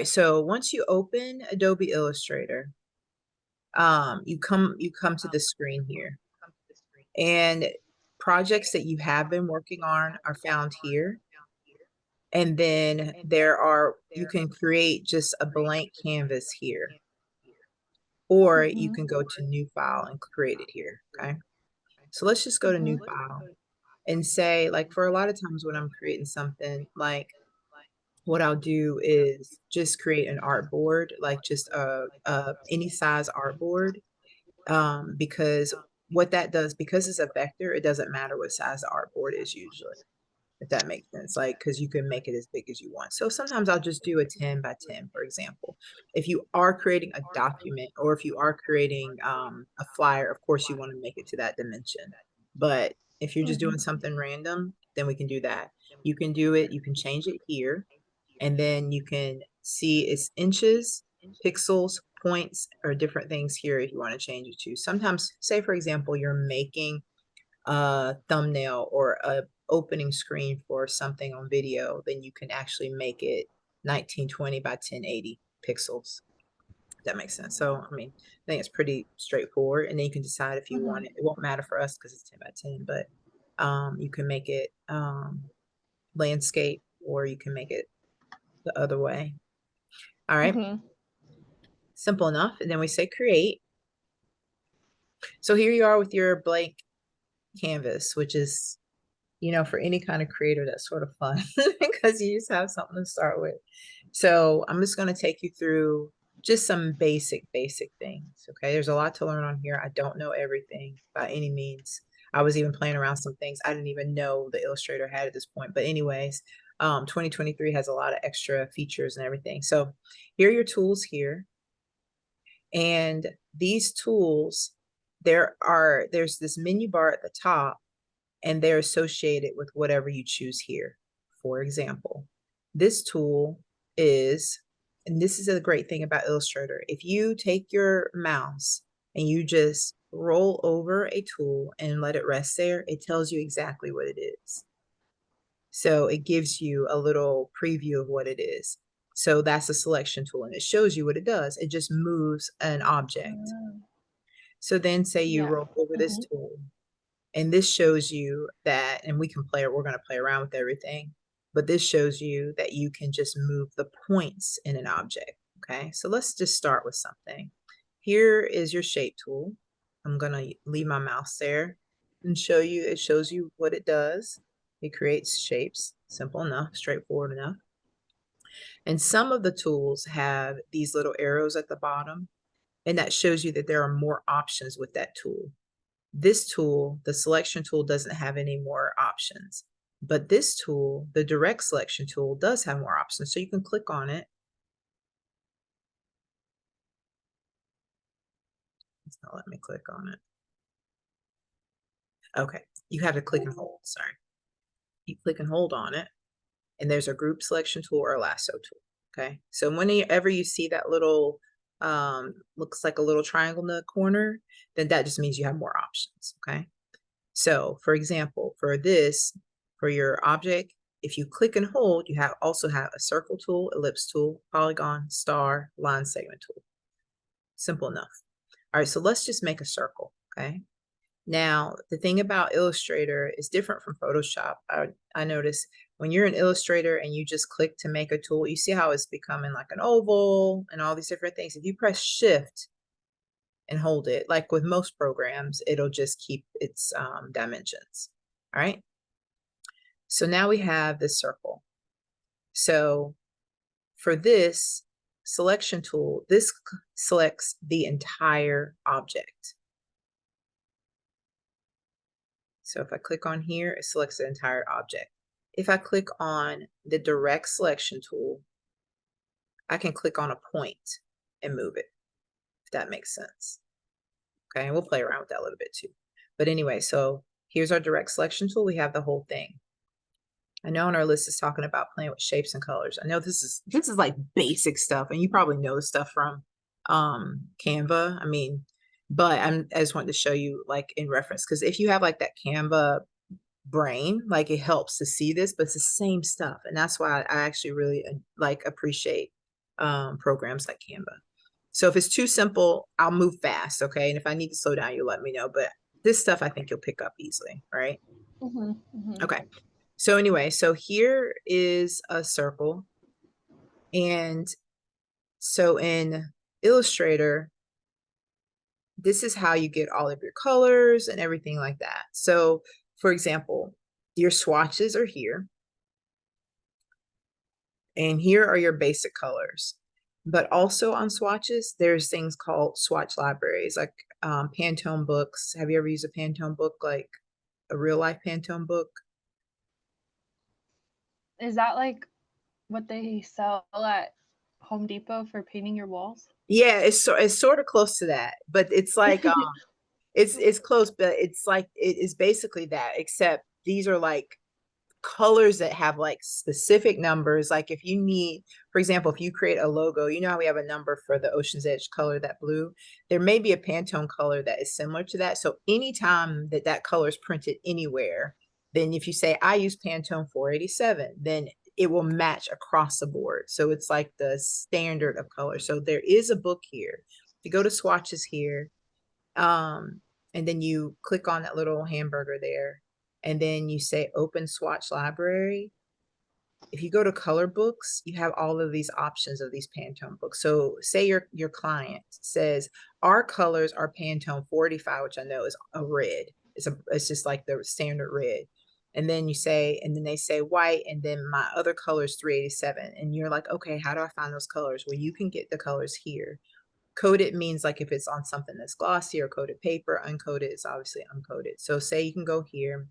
right, so once you open Adobe Illustrator, you come to the screen here, and projects that you have been working on are found here. And then you can create just a blank canvas here, or you Mhm. can go to new file and create it here. Okay. So let's just go to new Mhm. file and say, like, for a lot of times when I'm creating something, like what I'll do is just create an artboard, like just a any size artboard. Because what that does, because it's a vector, it doesn't matter what size the artboard is usually, if that makes sense, like, because you can make it as big as you want. So sometimes I'll just do a 10 by 10, for example. If you are creating a document, or if you are creating a flyer, of course you want to make it to that dimension. But if you're just doing Mhm. something random, then we can do that. You can do it, you can change it here, and then you can see it's inches, pixels, points, or different things here if you want to change it to. Sometimes, say for example, you're making a thumbnail or a opening screen for something on video, then you can actually make it 1920 by 1080 pixels. That makes sense. So, I mean, I think it's pretty straightforward. And then you can decide if you want Mhm. it. It won't matter for us because it's 10 by 10, but you can make it landscape, or you can make it the other way. All right. Mhm. Simple enough. And then we say create. So here you are with your blank canvas, which is, for any kind of creator, that's sort of fun because you just have something to start with. So I'm just going to take you through just some basic things. Okay. There's a lot to learn on here. I don't know everything by any means. I was even playing around some things I didn't even know the Illustrator had at this point. But anyways, 2023 has a lot of extra features and everything. So here are your tools here. And these tools, there's this menu bar at the top, and they're associated with whatever you choose here. For example, this tool is, and this is a great thing about Illustrator, if you take your mouse and you just roll over a tool and let it rest there, it tells you exactly what it is. So it gives you a little preview of what it is. So that's a selection tool, and it shows you what it does. It just moves an object. Mm. So then say you Yeah. roll over this Mhm. tool, and this shows you that, and we're going to play around with everything, but this shows you that you can just move the points in an object. Okay, so let's just start with something. Here is your shape tool. I'm going to leave my mouse there and show you, it shows you what it does. It creates shapes, simple enough, straightforward enough. And some of the tools have these little arrows at the bottom, and that shows you that there are more options with that tool. This tool, the selection tool, doesn't have any more options, but this tool, the direct selection tool, does have more options. So you can click on it. It's not letting me click on it. Okay, you have to click and hold, sorry. You click and hold on it, and there's a group selection tool or a lasso tool. Okay, so whenever you see that little, looks like a little triangle in the corner, then that just means you have more options. Okay, so for example, for your object, if you click and hold, you also have a circle tool, ellipse tool, polygon, star, line segment tool. Simple enough. All right, so let's just make a circle. Okay. Now, the thing about Illustrator is different from Photoshop. I notice when you're in Illustrator and you just click to make a tool, you see how it's becoming like an oval and all these different things. If you press Shift and hold it, like with most programs, it'll just keep its dimensions. All right. So now we have this circle. So for this selection tool, this selects the entire object. So if I click on here, it selects the entire object. If I click on the direct selection tool, I can click on a point and move it, if that makes sense. Okay, and we'll play around with that a little bit too. But anyway, so here's our direct selection tool. We have the whole thing. I know on our list is talking about playing with shapes and colors. I know this is like basic stuff, and you probably know stuff from Canva. I mean, but I just wanted to show you like in reference, because if you have like that Canva brain, like it helps to see this, but it's the same stuff. And that's why I actually really like appreciate programs like Canva. So if it's too simple, I'll move fast, okay? And if I need to slow down, you let me know. But this stuff I think you'll pick up easily, right? Okay. So anyway, so here is a circle. And so in Illustrator, this is how you get all of your colors and everything like that. So for example, your swatches are here. And here are your basic colors. But also on swatches, there's things called swatch libraries, like Pantone books. Have you ever used a Pantone book, like a real life Pantone book? Is that like what they sell at Home Depot for painting your walls? Yeah, it's sort of close to that, but it's like it's close, but it's like it is basically that, except these are like colors that have like specific numbers. Like if you need, for example, if you create a logo, you know how we have a number for the Ocean's Edge color, that blue, there may be a Pantone color that is similar to that. So anytime that that color is printed anywhere, then if you say I use Pantone 487, then it will match across the board. So it's like the standard of color. So there is a book here. If you go to swatches here, um, and then you click on that little hamburger there, and then you say open swatch library. If you go to color books, you have all of these options of these Pantone books. So say your client says our colors are Pantone 45, which I know is a red. It's just like the standard red. And then you say, and then they say white, and then my other color is 387. And you're like, okay, how do I find those colors? Well, you can get the colors here. Coated means like if it's on something that's glossy, or coated paper. Uncoated is obviously uncoated. So say you can go here.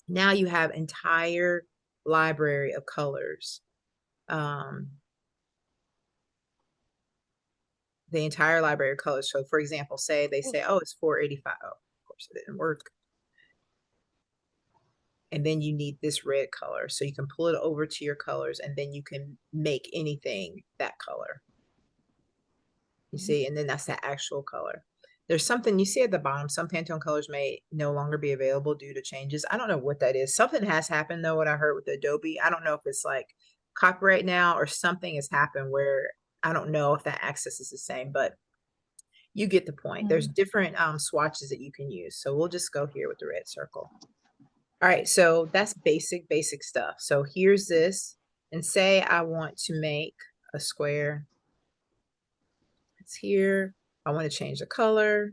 Now you have entire library of colors. Um, the entire library of colors. So for example, say they say, oh, it's 485. Oh, of course it didn't work. And then you need this red color. So you can pull it over to your colors, and then you can make anything that color. You see, and then that's the actual color. There's something you see at the bottom. Some Pantone colors may no longer be available due to changes. I don't know what that is. Something has happened though, what I heard with Adobe. I don't know if it's like copyright now or something has happened where I don't know if that access is the same, but you get the point. There's different swatches that you can use. So we'll just go here with the red circle. All right, so that's basic stuff. So here's this, and say I want to make a square. It's here. I want to change the color.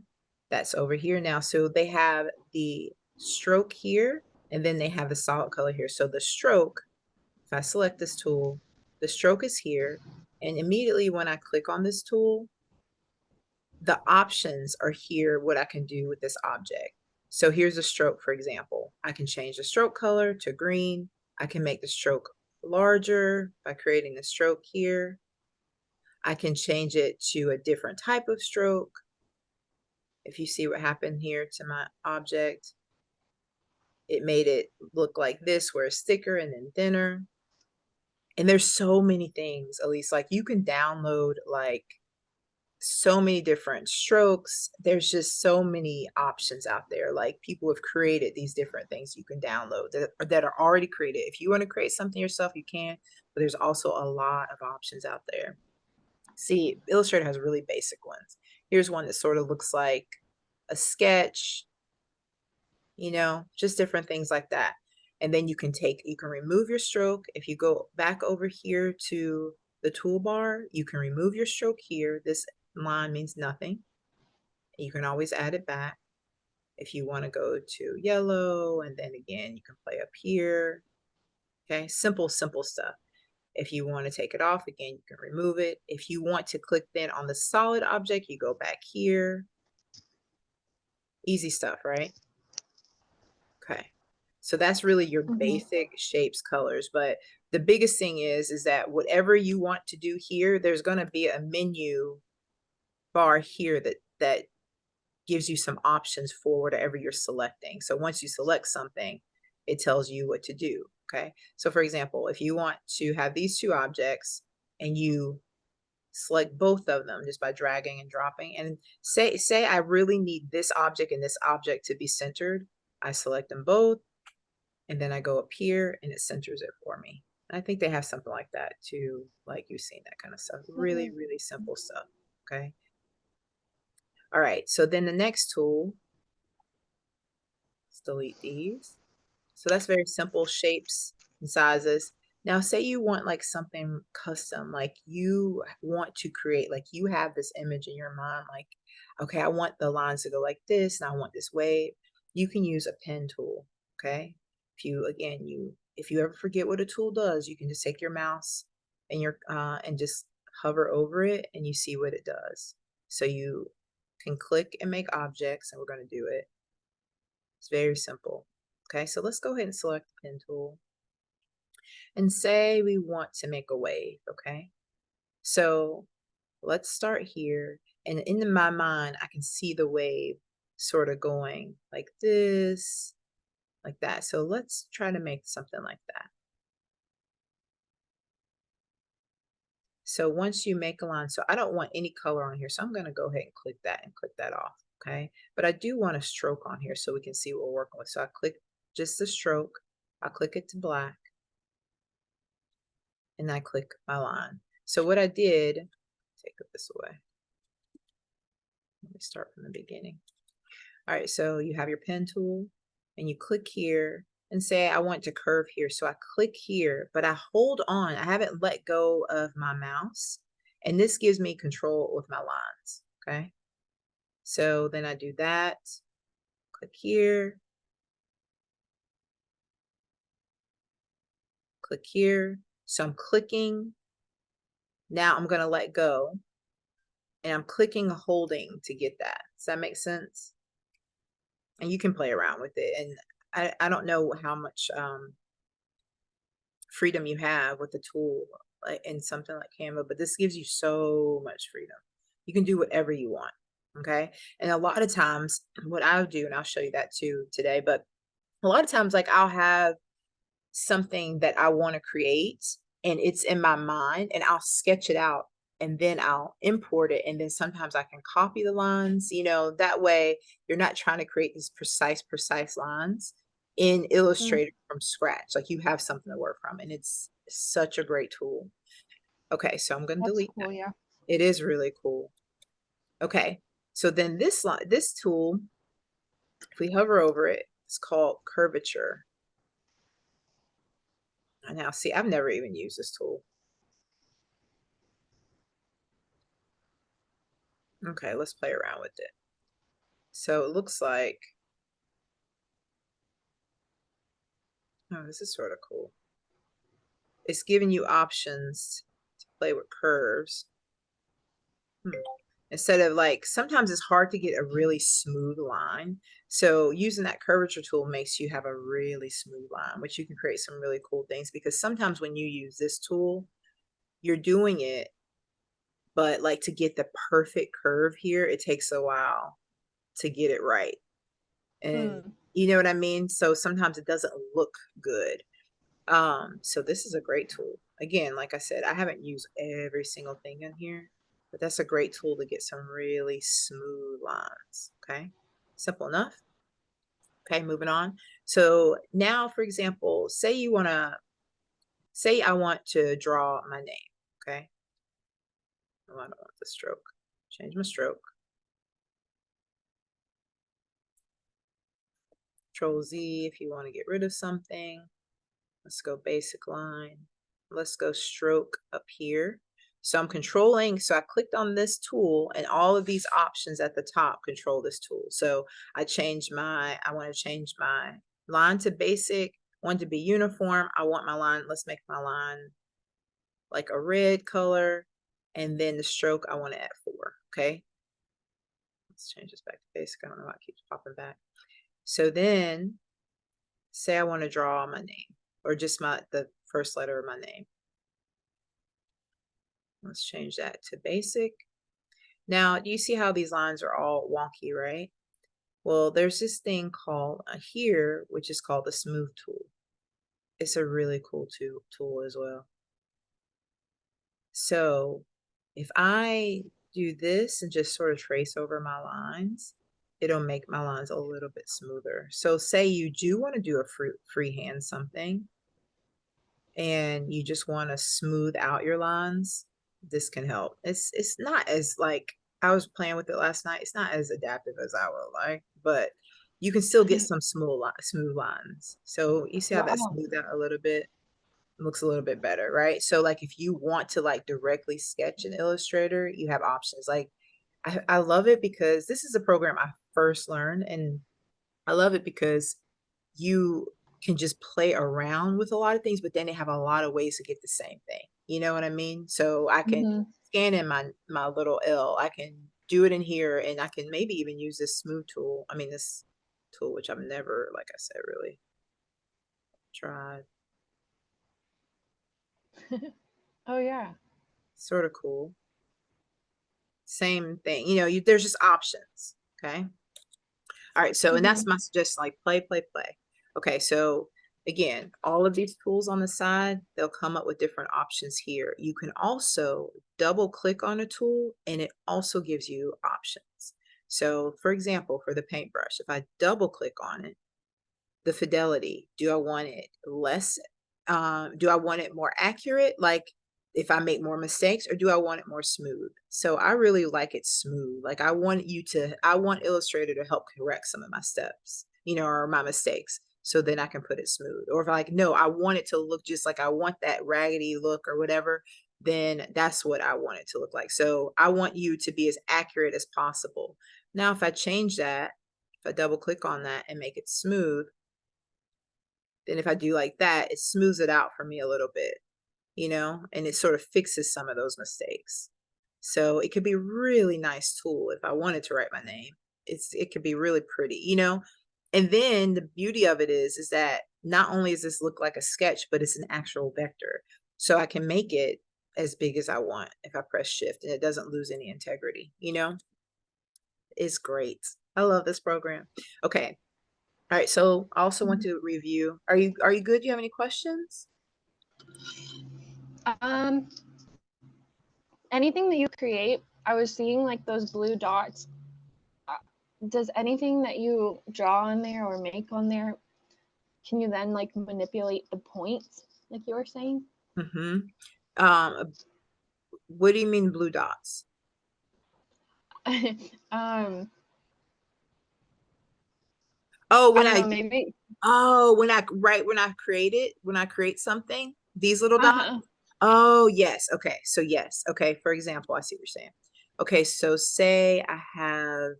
That's over here now. So they have the stroke here, and then they have the solid color here. So the stroke, if I select this tool, the stroke is here. And immediately when I click on this tool, the options are here, what I can do with this object. So here's a stroke, for example. I can change the stroke color to green. I can make the stroke larger by creating the stroke here. I can change it to a different type of stroke. If you see what happened here to my object, it made it look like this, where it's thicker and then thinner. And there's so many things, at least like you can download like so many different strokes. There's just so many options out there. Like people have created these different things you can download that are already created. If you want to create something yourself, you can, but there's also a lot of options out there. See, Illustrator has really basic ones. Here's one that sort of looks like a sketch, you know, just different things like that. And then you can remove your stroke. If you go back over here to the toolbar, you can remove your stroke here. This line means nothing. You can always add it back. If you want to go to yellow, and then again, you can play up here. Okay, simple stuff. If you want to take it off, again, you can remove it. If you want to click then on the solid object, you go back here. Easy stuff, right? Okay. So that's really your basic shapes, colors. But the biggest thing is that whatever you want to do here, there's going to be a menu bar here that gives you some options for whatever you're selecting. So once you select something, it tells you what to do. Okay. So for example, if you want to have these two objects and you select both of them just by dragging and dropping, and say I really need this object and this object to be centered, I select them both, and then I go up here and it centers it for me. I think they have something like that too, like you've seen that kind of stuff. Really, Mm. really simple stuff. Okay. All right. So then the next tool, let's delete these. So that's very simple shapes and sizes. Now, say you want like something custom, like you want to create, like you have this image in your mind, like, okay, I want the lines to go like this, and I want this wave. You can use a pen tool, okay? If you, again, if you ever forget what a tool does, you can just take your mouse and and just hover over it, and you see what it does. So you can click and make objects, and we're going to do it. It's very simple. Okay, so let's go ahead and select the pen tool and say we want to make a wave. Okay, so let's start here. And in my mind, I can see the wave sort of going like this, like that. So let's try to make something like that. So once you make a line, so I don't want any color on here. So I'm going to go ahead and click that off. Okay, but I do want a stroke on here so we can see what we're working with. So I click just the stroke. I'll click it to black. And I click my line. So what I did, take this away. Let me start from the beginning. All right, so you have your pen tool and you click here and say I want to curve here. So I click here, but I hold on. I haven't let go of my mouse. And this gives me control with my lines, okay? So then I do that, click here, click here. So I'm clicking. Now I'm gonna let go and I'm clicking, holding to get that. Does that make sense? And you can play around with it. And I don't know how much freedom you have with the tool like in something like Canva, but this gives you so much freedom. You can do whatever you want. Okay. And a lot of times, what I'll do, and I'll show you that too today, but a lot of times, like I'll have something that I want to create and it's in my mind and I'll sketch it out and then I'll import it and then sometimes I can copy the lines, that way you're not trying to create these precise lines in Mm. Illustrator from scratch. Like you have something to work from and it's such a great tool. Okay, so I'm going to That's delete cool, that. yeah. It is really cool. Okay, so then this tool, if we hover over it, it's called Curvature. And now see, I've never even used this tool. Okay, let's play around with it. So it looks like, oh, this is sort of cool. It's giving you options to play with curves. Instead of like, sometimes it's hard to get a really smooth line. So using that curvature tool makes you have a really smooth line, which you can create some really cool things because sometimes when you use this tool, you're doing it, but like to get the perfect curve here, it takes a while to get it right. And Mm. you know what I mean? So sometimes it doesn't look good. So this is a great tool. Again, like I said, I haven't used every single thing in here, but that's a great tool to get some really smooth lines. Okay, simple enough. Okay, moving on. So now, for example, say I want to draw my name. Okay, oh, I don't want the stroke. Change my stroke. Control Z if you want to get rid of something. Let's go basic line. Let's go stroke up here. So I'm controlling, so I clicked on this tool and all of these options at the top control this tool. So I want to change my line to basic, want to be uniform. I want my line, let's make my line like a red color. And then the stroke, I want to add 4, okay? Let's change this back to basic. I don't know why it keeps popping back. So then say I want to draw my name or just the first letter of my name. Let's change that to basic. Now, do you see how these lines are all wonky, right? Well, there's this thing called here, which is called the smooth tool. It's a really cool tool as well. So if I do this and just sort of trace over my lines, it'll make my lines a little bit smoother. So say you do want to do a freehand something, and you just want to smooth out your lines, this can help. It's not as like, I was playing with it last night. It's not as adaptive as I would like, but you can still get some smooth lines. So you see how that Wow. smoothed out a little bit? Looks a little bit better, right? So like if you want to like directly sketch in Illustrator, you have options. Like I love it because this is a program I first learned, and I love it because you can just play around with a lot of things, but then they have a lot of ways to get the same thing. You know what I mean? So I can Hmm. scan in my little L. I can do it in here, and I can maybe even use this smooth tool. I mean this tool, which I've never, like I said, really tried. Oh yeah. Sort of cool. Same thing. You know, there's just options. Okay. All right, so and Hmm. that's my suggestion, like play, play, play. Okay, so again, all of these tools on the side, they'll come up with different options here. You can also double click on a tool and it also gives you options. So for example, for the paintbrush, if I double click on it, the fidelity, do I want it less, do I want it more accurate, like if I make more mistakes, or do I want it more smooth? So I really like it smooth. Like I want Illustrator to help correct some of my steps, you know, or my mistakes, so then I can put it smooth. Or if I, like, no, I want it to look just like, I want that raggedy look or whatever, then that's what I want it to look like. So I want you to be as accurate as possible. Now if I change that, if I double click on that and make it smooth, then if I do like that, it smooths it out for me a little bit, you know, and it sort of fixes some of those mistakes. So it could be a really nice tool if I wanted to write my name. It could be really pretty, you know. And then the beauty of it is that not only does this look like a sketch, but it's an actual vector. So I can make it as big as I want if I press shift, and it doesn't lose any integrity, you know. It's great. I love this program. Okay. All right, so I also want to review. Are you good? Do you have any questions? Um, anything that you create, I was seeing like those blue dots. Uh, Does anything that you draw on there or make on there, can you then like manipulate the points, like you were saying? Mm-hmm. What do you mean blue dots? um, Oh, I don't know, maybe. when I create it, when I create something, these little dots. Uh-huh. Oh, yes. Okay. So yes. Okay. For example, I see what you're saying. Okay. So say I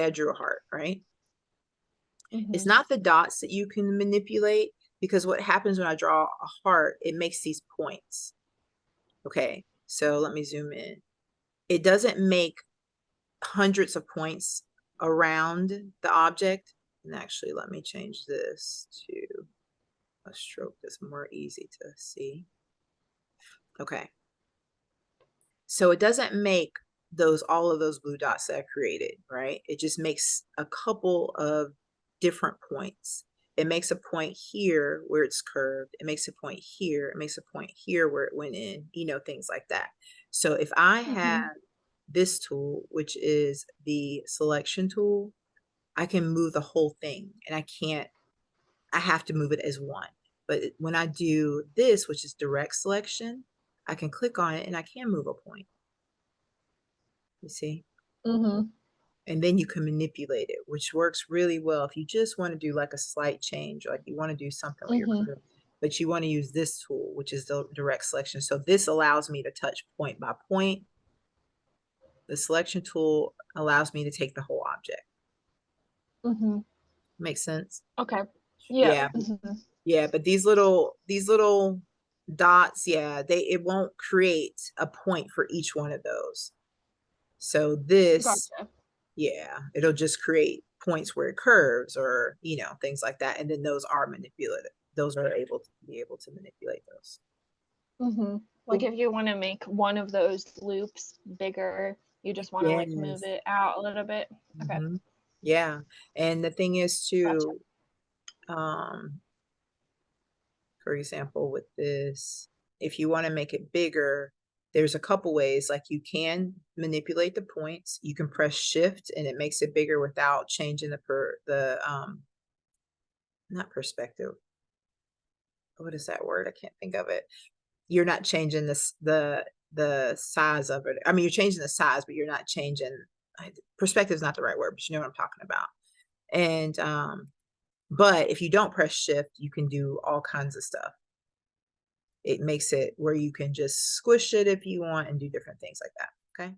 drew a heart, right? It's Hmm. not the dots that you can manipulate, because what happens when I draw a heart, it makes these points. Okay. So let me zoom in. It doesn't make hundreds of points around the object. And actually, let me change this to a stroke that's more easy to see. Okay. So it doesn't make all of those blue dots that I created, right? It just makes a couple of different points. It makes a point here where it's curved. It makes a point here. It makes a point here where it went in, you know, things like that. So if I have Hmm. this tool, which is the selection tool, I can move the whole thing, and I have to move it as one. But when I do this, which is direct selection, I can click on it and I can move a point, you see? Hmm. And then you can manipulate it, which works really well if you just want to do like a slight change, like you want to do something with your Hmm. curve, but you want to use this tool, which is the direct selection. So this allows me to touch point by point. The selection tool allows me to take the whole object. Hmm. Makes sense? Okay. Yeah. Yeah. Hmm. Yeah, but these little dots, yeah, it won't create a point for each one of those. So this, Gotcha. yeah, it'll just create points where it curves, or, you know, things like that. And then those are manipulative. Those are able to manipulate those. Hmm. Like Cool. if you want to make one of those loops bigger, you just want to like move Yes. it out a little bit. Okay. Hmm. Yeah. And the thing is Gotcha. too, for example, with this, if you want to make it bigger, there's a couple ways. Like you can manipulate the points. You can press shift and it makes it bigger without changing the not perspective. what is that word? I can't think of it. You're not changing the size of it. I mean, you're changing the size, but you're not changing, perspective is not the right word, but you know what I'm talking about. And but if you don't press shift, you can do all kinds of stuff. It makes it where you can just squish it if you want and do different things like that. Okay.